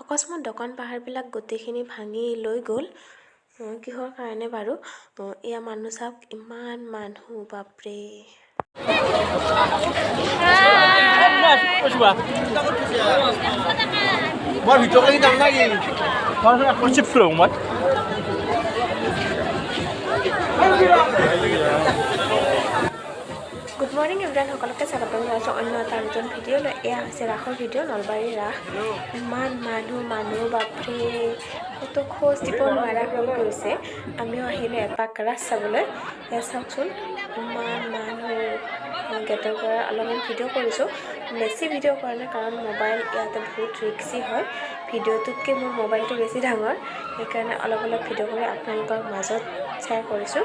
অকস্মাত দোকান পাহাৰবিলাক গোটেইখিনি ভাঙি লৈ গ'ল। কিহৰ কাৰণে বাৰু? এয়া মানুহ চাওক, ইমান মানুহ, বাপৰে। গুড মৰ্ণিং এভৰিৱান, সকলোকে স্বাগতম জনাইছোঁ অন্য এটা নতুন ভিডিঅ'লৈ। এয়া হৈছে ৰাসৰ ভিডিঅ', নলবাৰীৰ ৰাস। ইমান মানুহ বাপৰে, ক'তো খোজ দিব নোৱাৰা হৈ গৈছে। আমিও আহিলোঁ এপাক ৰাস চাবলৈ। এয়া চাওকচোন, ইমান মানুহ। মই গেটৰ পৰা অলপমান ভিডিঅ' কৰিছোঁ, বেছি ভিডিঅ' কৰা নাই কাৰণ মোবাইল ইয়াতে বহুত ৰিক্সি হয়। ভিডিঅ'টোতকৈ মোৰ মোবাইলটো বেছি ডাঙৰ, সেইকাৰণে অলপ ভিডিঅ' কৰি আপোনালোকৰ মাজত শ্বেয়াৰ কৰিছোঁ।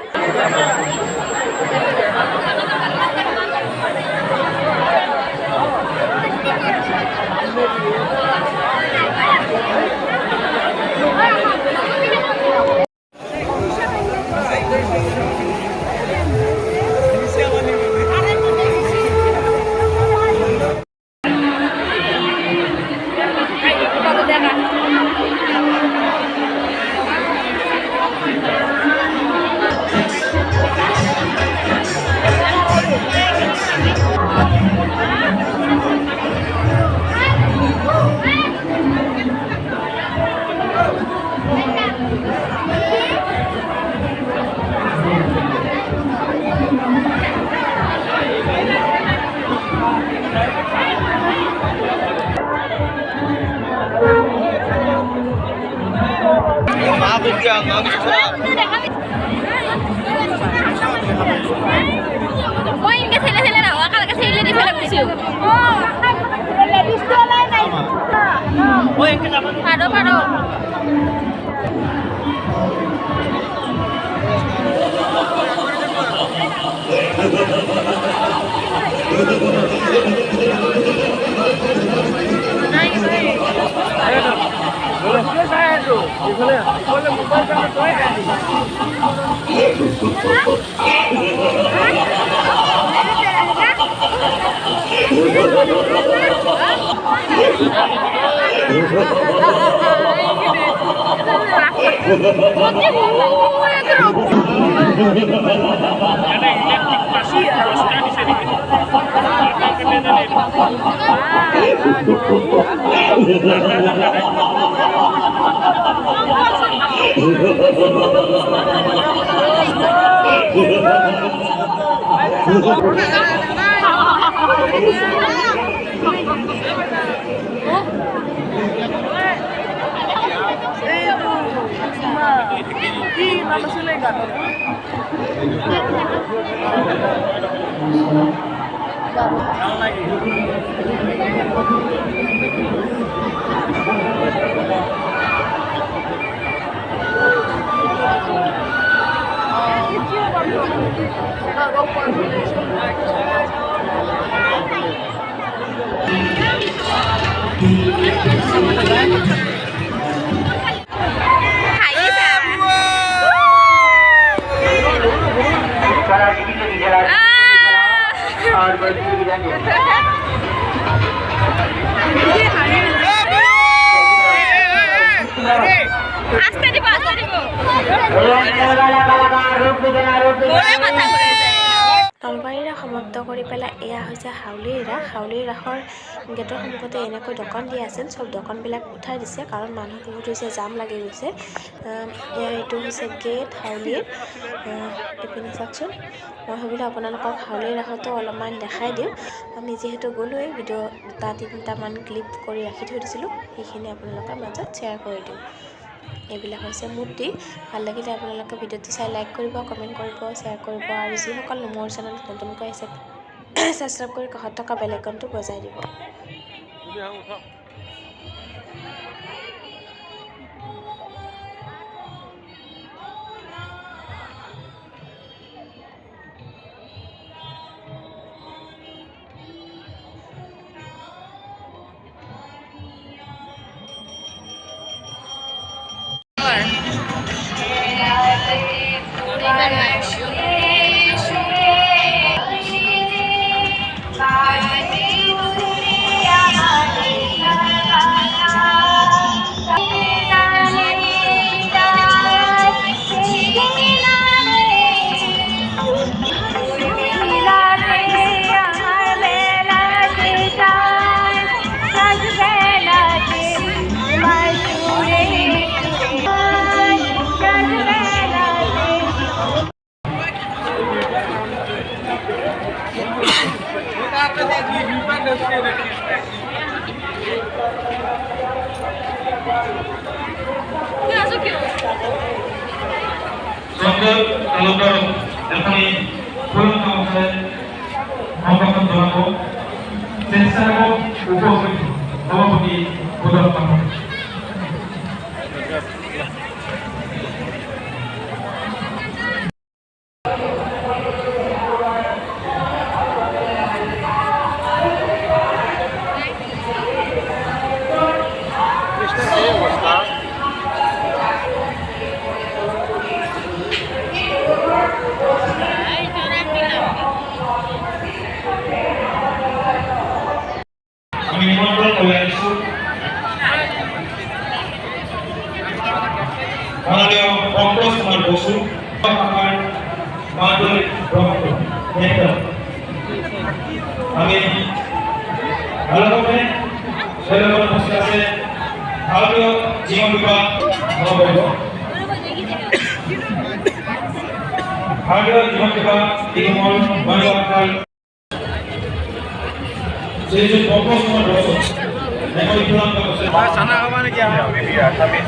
Moi inge thele na akal ka thele di phela kusiu ladies to lai nai oi inge paro নলবাৰীৰ ৰাস সমাপ্ত কৰি পেলাই এয়া হৈছে হাউলিৰ ৰাস। হাউলিৰ ৰাসৰ গেটৰ সন্মুখতে এনেকৈ দোকান দিয়া আছিল, চব দোকানবিলাক উঠাই দিছে কাৰণ মানুহ বহুত হৈছে, জাম লাগি গৈছে। এইটো হৈছে গেট হাউলিৰ। এইপিনে চাওকচোন, মই ভাবিলোঁ আপোনালোকক হাউলিৰ ৰাসতো অলপমান দেখাই দিওঁ। আমি যিহেতু গ'লোৱে, ভিডিঅ' 2-3টামান ক্লিপ কৰি ৰাখি থৈ দিছিলোঁ, সেইখিনি আপোনালোকৰ মাজত শ্বেয়াৰ কৰি দিওঁ। এইবিলাক হৈছে মূৰ্তি। ভাল লাগিলে আপোনালোকে ভিডিঅ'টো চাই লাইক কৰিব, কমেণ্ট কৰিব, শ্বেয়াৰ কৰিব, আৰু যিসকল মোৰ চেনেলত নতুনকৈ আছে ছাবস্ক্ৰাইব কৰি কাষত থকা বেল আইকনটো বজাই দিব। Songkol Alokar Elkani Pulang Kawasan Nombor Donago Sensaro Upopati Budal Kamu kami mengontrol oleh isu Mario Ongkos Teman Bosu akan Madur Rokto Nether kami Alokone Selebon Muskase Audio Jiwa Bipa Mabogo Audio Jiwa Bipa Tingmol Mario Akal Sejujur fokus nomor 2. Nekoi pulang ke Pesantren. Sana kemana dia? Iya, tapi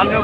anda